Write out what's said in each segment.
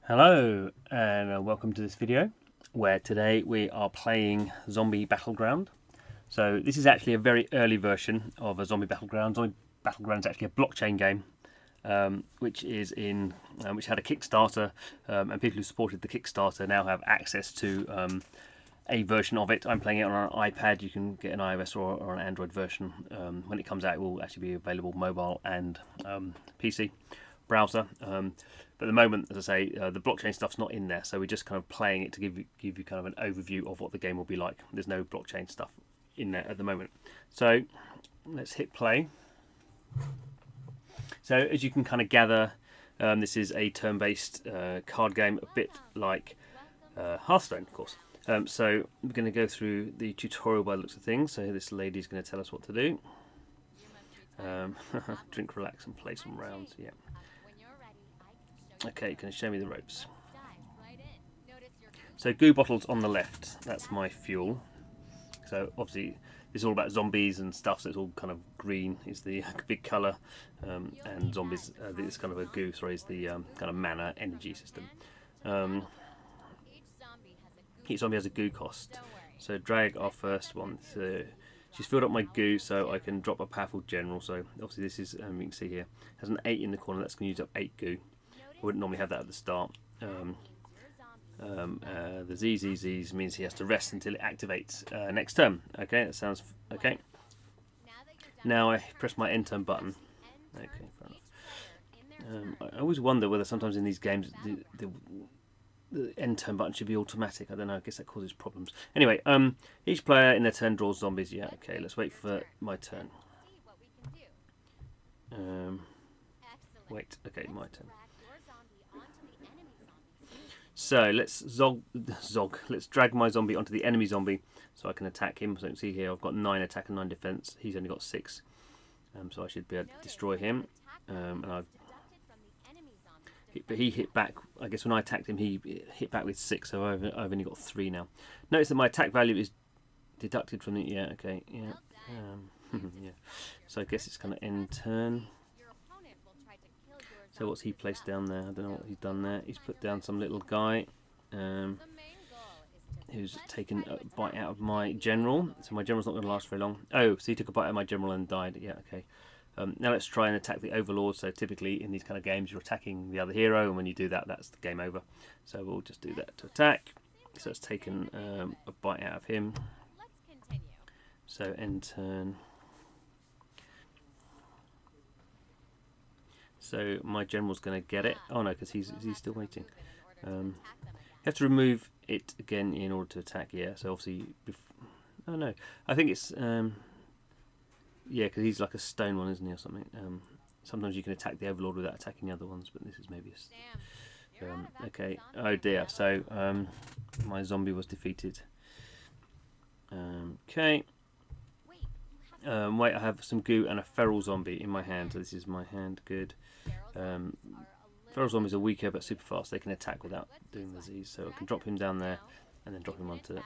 Hello and welcome to this video where today we are playing Zombie Battleground. So this is actually a very early version of a Zombie Battleground. Zombie Battleground is actually a blockchain game which had a Kickstarter, and people who supported the Kickstarter now have access to a version of it. I'm playing it on an iPad. You can get an iOS or an Android version. When it comes out, it will actually be available mobile and PC browser. But at the moment, as I say, the blockchain stuff's not in there, so we're just kind of playing it to give you kind of an overview of what the game will be like. There's no blockchain stuff in there at the moment. So let's hit play. So as you can kind of gather, this is a turn-based card game, a bit like Hearthstone, of course. So we're going to go through the tutorial by the looks of things. So this lady's going to tell us what to do. Drink, relax, and play some rounds. Yeah. Okay, can you show me the ropes? So goo bottles on the left, that's my fuel. So obviously this is all about zombies and stuff, so it's all kind of green is the big colour, and zombies, this kind of a goo, sorry, is the kind of mana energy system. Each zombie has a goo cost. So drag our first one. So she's filled up my goo, so I can drop a powerful general. So obviously this is, you can see here, has an 8 in the corner, that's going to use up 8 goo. I wouldn't normally have that at the start. The ZZZs means he has to rest until it activates next turn. Okay, that sounds okay. Now I press my end turn button. Okay, fair enough. I always wonder whether sometimes in these games the end turn button should be automatic. I don't know, I guess that causes problems. Anyway, each player in their turn draws zombies. Yeah, okay, let's wait for my turn. Wait, okay, my turn. So let's let's drag my zombie onto the enemy zombie so I can attack him. So you can see here I've got 9 attack and 9 defense. He's only got 6, so I should be able to destroy him. But he hit back. I guess when I attacked him, he hit back with 6, so I've only got 3 now. Notice that my attack value is deducted from the yeah. Yeah. So I guess it's kind of end turn. So what's he placed down there? I don't know what he's done there. He's put down some little guy who's taken a bite out of my general. So my general's not going to last very long. Oh, so he took a bite out of my general and died. Yeah, okay. Now let's try and attack the overlord. So typically in these kind of games you're attacking the other hero, and when you do that, that's the game over. So we'll just do that to attack. So it's taken a bite out of him. So end turn. So my general's going to get it. Oh no, because he's still waiting. You have to remove it again in order to attack. Yeah. So obviously, oh no, I think it's yeah, because he's like a stone one, isn't he, or something? Sometimes you can attack the overlord without attacking the other ones, but this is maybe a okay. Oh dear. So my zombie was defeated. Okay. Wait, I have some goo and a feral zombie in my hand, so this is my hand. Good. Feral zombies are weaker but super fast. They can attack without doing the Z's, so I can drop him down there and then drop him onto that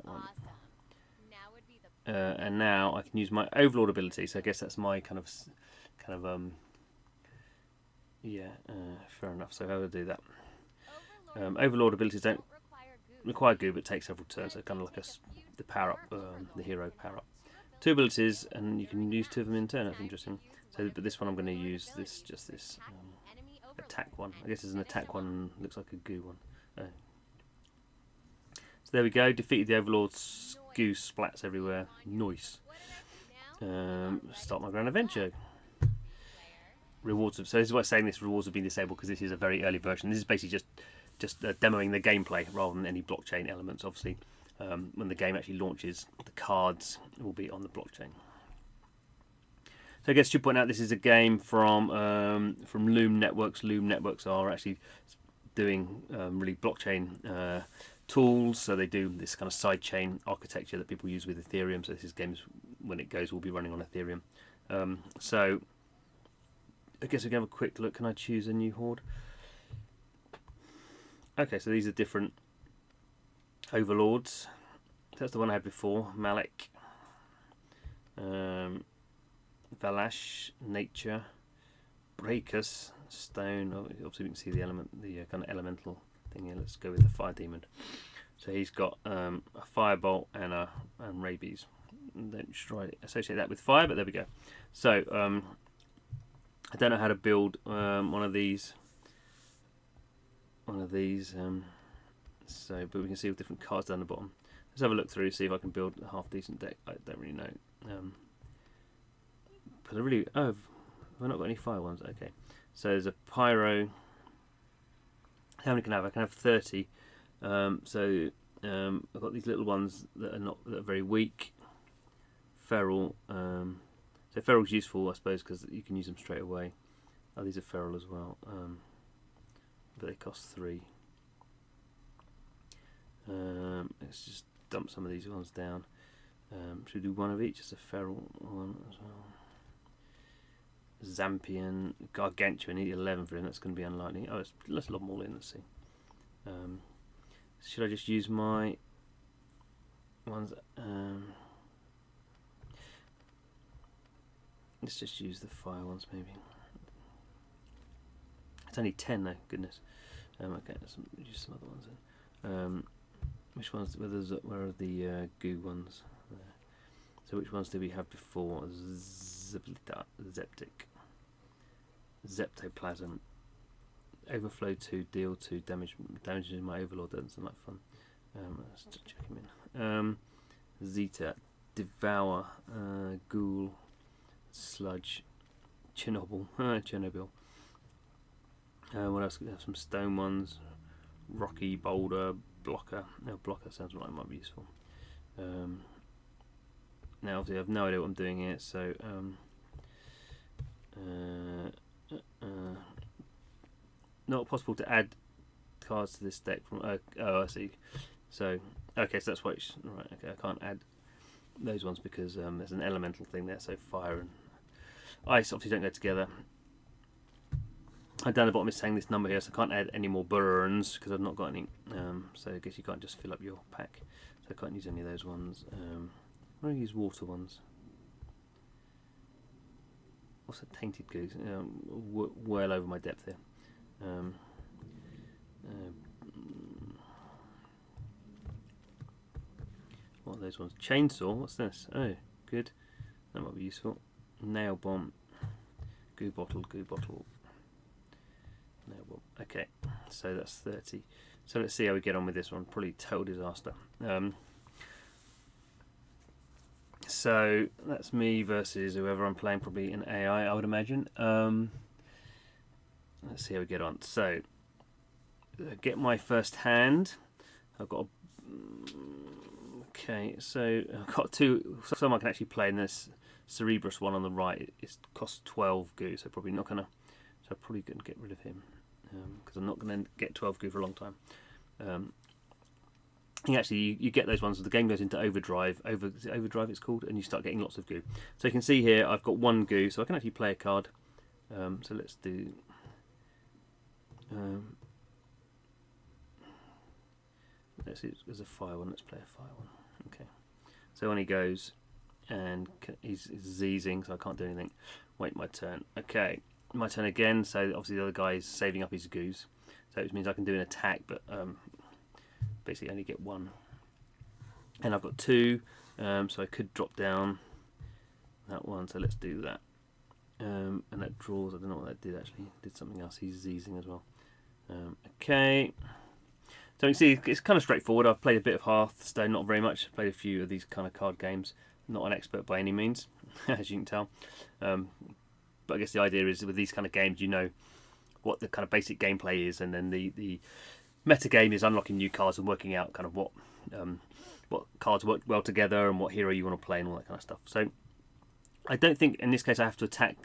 one. And now I can use my overlord ability. So I guess that's my kind of yeah. Fair enough. So how do I do that? Overlord abilities don't require goo, but take several turns. So kind of like the power up, the hero power up. 2 abilities, and you can use 2 of them in turn. That's interesting. So, but this one I'm going to use this attack one. I guess it's an attack one. Looks like a goo one. So there we go. Defeated the overlords. Goo splats everywhere. Nice. Start my grand adventure. Rewards. So this is why I'm saying this rewards have been disabled, because this is a very early version. This is basically just demoing the gameplay rather than any blockchain elements. Obviously, when the game actually launches, the cards will be on the blockchain. So I guess I should point out this is a game from Loom Networks. Loom Networks are actually doing really blockchain tools. So they do this kind of sidechain architecture that people use with Ethereum. So this is games, when it goes, will be running on Ethereum. So I guess we can have a quick look. Can I choose a new horde? Okay, so these are different overlords. That's the one I had before. Malik, Valash, Nature, Breakers, stone. Obviously we can see the element, the kind of elemental thing here. Let's go with the fire demon. So he's got a firebolt and rabies. Don't try to associate that with fire, but there we go. So I don't know how to build one of these. So, but we can see with different cards down the bottom. Let's have a look through, see if I can build a half decent deck. I don't really know. But I really, have I not got any fire ones? Okay. So there's a pyro. How many can I have? I can have 30. So I've got these little ones that are very weak. Feral. So feral's useful, I suppose, because you can use them straight away. Oh, these are feral as well. But they cost 3. Let's just dump some of these ones down. Should we do one of each? Just a feral one as well. Zampian, Gargantuan, need 11 for him. That's going to be unlikely. Oh, let's lob them all in. Let's see. Should I just use my ones? Let's just use the fire ones, maybe. It's only 10 though. Goodness. Okay, let's use some other ones then. Which ones? Where are the goo ones? There. So which ones did we have before? Zeptic, Zeptoplasm, Overflow 2, Deal 2, damages my Overlord. Doesn't sound like fun. Let's just check him in. Zeta, Devour, Ghoul, Sludge, Chernobyl. Chernobyl. What else? We have some stone ones. Rocky, Boulder, Blocker. No, Blocker sounds like it might be useful. Now, obviously, I have no idea what I'm doing here, so not possible to add cards to this deck from. Oh, I see. So, okay, so that's why. Right, okay, I can't add those ones because there's an elemental thing there. So fire and ice obviously don't go together. Down the bottom is saying this number here, so I can't add any more burns because I've not got any. So I guess you can't just fill up your pack. So I can't use any of those ones. I'm going to use water ones. What's that? Tainted goose? Well over my depth here. What are those ones? Chainsaw? What's this? Oh, good. That might be useful. Nail bomb. Goo bottle. Goo bottle. Nail bomb. Okay, so that's 30. So let's see how we get on with this one. Probably total disaster. So that's me versus whoever I'm playing, probably an AI, I would imagine. Let's see how we get on. So, get my first hand. I've got okay, so I've got 2. Some I can actually play in this Cerebrus one on the right. It costs 12 goo, so probably not gonna. So I'm probably gonna get rid of him because I'm not gonna get 12 goo for a long time. Actually, you get those ones. The game goes into overdrive. Overdrive, it's called, and you start getting lots of goo. So you can see here, I've got 1 goo, so I can actually play a card. So let's do. Let's see. There's a fire one. Let's play a fire one. Okay. So when he goes, and he's zeezing, so I can't do anything. Wait my turn. Okay, my turn again. So obviously the other guy is saving up his goos, so it means I can do an attack, but basically only get 1. And I've got 2, so I could drop down that one. So let's do that. And that draws. I don't know what that did actually. It did something else. He's zeezing as well. Okay. So you can see it's kind of straightforward. I've played a bit of Hearthstone, not very much. I've played a few of these kind of card games. Not an expert by any means, as you can tell. But I guess the idea is with these kind of games, you know what the kind of basic gameplay is, and then the meta game is unlocking new cards and working out kind of what cards work well together and what hero you want to play and all that kind of stuff. So I don't think in this case I have to attack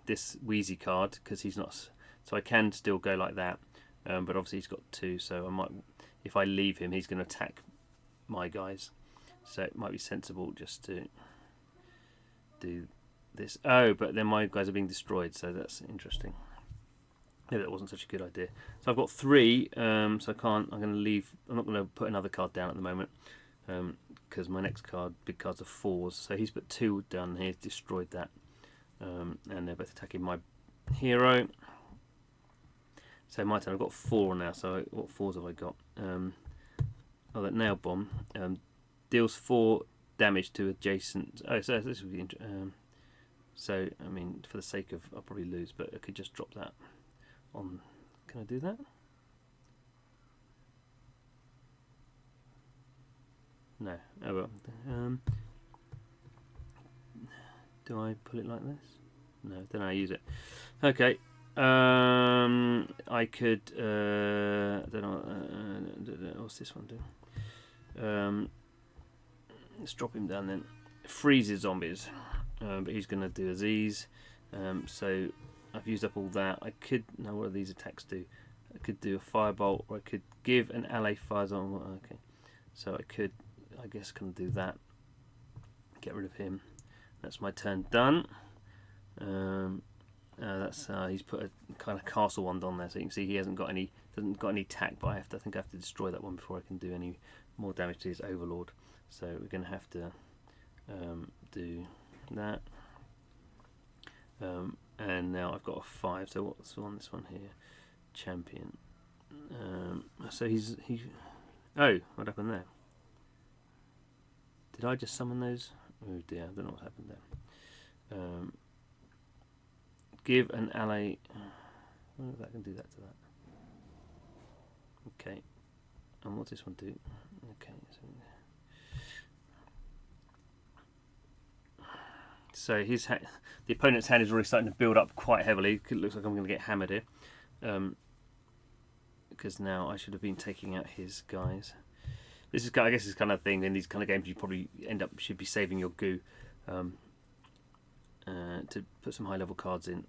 this Wheezy card because he's not. So I can still go like that, but obviously he's got 2. So I might, if I leave him, he's going to attack my guys. So it might be sensible just to do this. Oh, but then my guys are being destroyed, so that's interesting. Maybe that wasn't such a good idea. So I've got 3, so I can't. I'm going to leave. I'm not going to put another card down at the moment because my next card, big cards, are 4s. So he's put 2 down here, destroyed that, and they're both attacking my hero. So my turn. I've got 4 now. So what 4s have I got? Oh, that nail bomb deals 4 damage to adjacent. Oh, so this would be interesting. So I mean, for the sake of, I'll probably lose, but I could just drop that on. Can I do that? No. Oh well. Do I pull it like this? No, then I use it. Okay. I could. I don't know. What's this one do? Let's drop him down then. Freezes zombies, but he's going to do a Z's. So I've used up all that. I could. Now, what do these attacks do? I could do a firebolt, or I could give an ally fires on. Okay. So I could. I guess can do that. Get rid of him. That's my turn done. That's he's put a kind of castle wand on there, so you can see he hasn't got any attack, but I think I have to destroy that one before I can do any more damage to his overlord. So we're going to have to do that. And now I've got a 5. So what's on this one here? Champion. So he. Oh, what happened there? Did I just summon those? Oh dear, I don't know what happened there. Give an ally. I wonder if I can do that to that. Okay. And what's this one do? Okay. So his the opponent's hand is already starting to build up quite heavily. It looks like I'm going to get hammered here. Because now I should have been taking out his guys. This is, I guess, this kind of thing in these kind of games. You probably should be saving your goo to put some high-level cards in.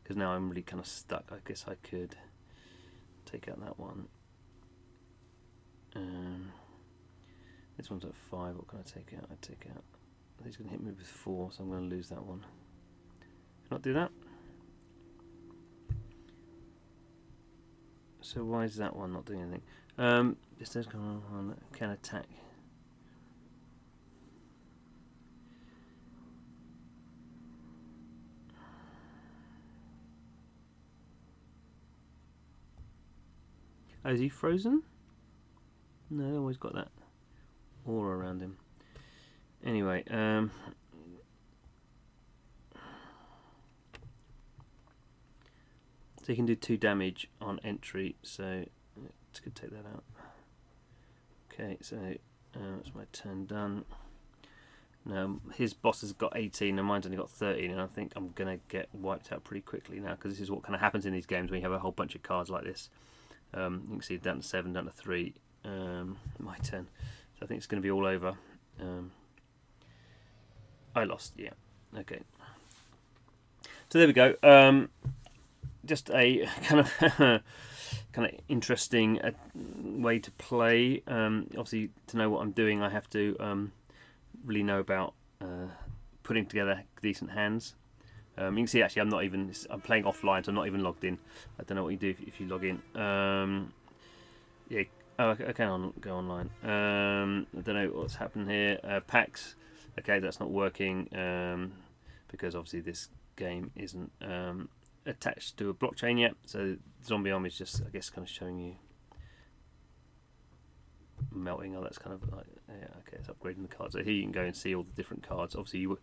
Because now I'm really kind of stuck. I guess I could take out that one. This one's at 5. What can I take out? I take out. He's going to hit me with 4, so I'm going to lose that one. Not do that. So why is that one not doing anything? This does go on. Can attack. Oh, is he frozen? No, they've always got that aura around him. Anyway, so he can do 2 damage on entry, so let's go take that out. Okay, so that's my turn done. Now his boss has got 18 and mine's only got 13, and I think I'm gonna get wiped out pretty quickly now, because this is what kind of happens in these games when you have a whole bunch of cards like this. You can see down to 7, down to 3. My turn. So I think it's going to be all over. I lost, yeah. Okay. So there we go. Just a kind of interesting way to play. Obviously, to know what I'm doing, I have to really know about putting together decent hands. You can see actually I'm playing offline, so I'm not even logged in. I don't know what you do if you log in. Yeah. Oh, I can go online. I don't know what's happened here. Packs. Okay, that's not working because obviously this game isn't attached to a blockchain yet. So Zombie Army is just, I guess, kind of showing you melting. Oh, that's kind of like, yeah, okay, it's upgrading the cards. So here you can go and see all the different cards. Obviously, when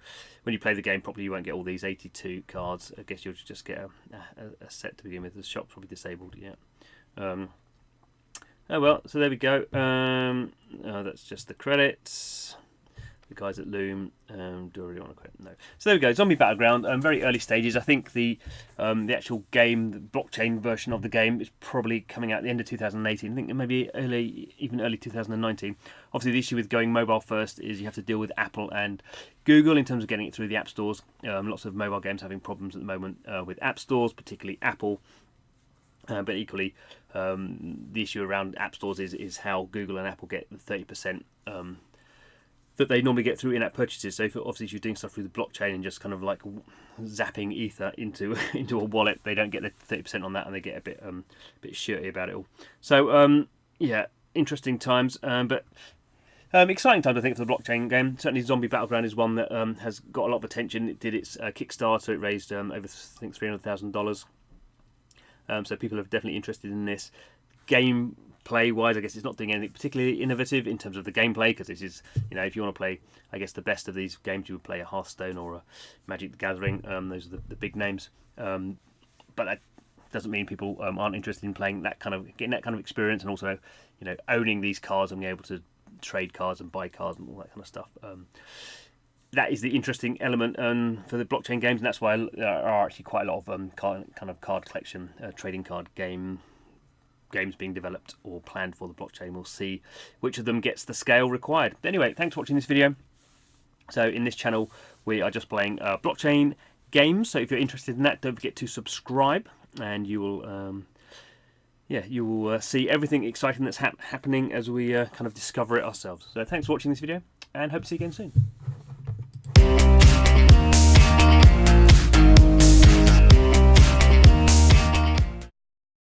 you play the game properly, you won't get all these 82 cards. I guess you'll just get a set to begin with. The shop's probably disabled yet. Oh well, so there we go. That's just the credits. The guys at Loom. Do I really want to credit? No. So there we go. Zombie Battleground. Very early stages. I think the actual game, the blockchain version of the game, is probably coming out at the end of 2018. I think maybe even early 2019. Obviously, the issue with going mobile first is you have to deal with Apple and Google in terms of getting it through the app stores. Lots of mobile games having problems at the moment with app stores, particularly Apple. But equally, the issue around app stores is how Google and Apple get the 30% that they normally get through in-app purchases. So if you're doing stuff through the blockchain and just kind of like zapping ether into a wallet, they don't get the 30% on that, and they get a bit shirty about it all. So yeah, interesting times, but exciting times I think for the blockchain game. Certainly, Zombie Battleground is one that has got a lot of attention. It did its Kickstarter. It raised over I think $300,000. so people are definitely interested in this. Gameplay wise, I guess it's not doing anything particularly innovative in terms of the gameplay, because this is, if you want to play, I guess, the best of these games, you would play a Hearthstone or a Magic the Gathering. Those are the big names, but that doesn't mean people aren't interested in playing getting that kind of experience, and also, owning these cards and being able to trade cards and buy cards and all that kind of stuff. That is the interesting element for the blockchain games, and that's why there are actually quite a lot of card collection, trading card games being developed or planned for the blockchain. We'll see which of them gets the scale required. But anyway, thanks for watching this video. So in this channel, we are just playing blockchain games. So if you're interested in that, don't forget to subscribe, and you will you will see everything exciting that's happening as we kind of discover it ourselves. So thanks for watching this video, and hope to see you again soon.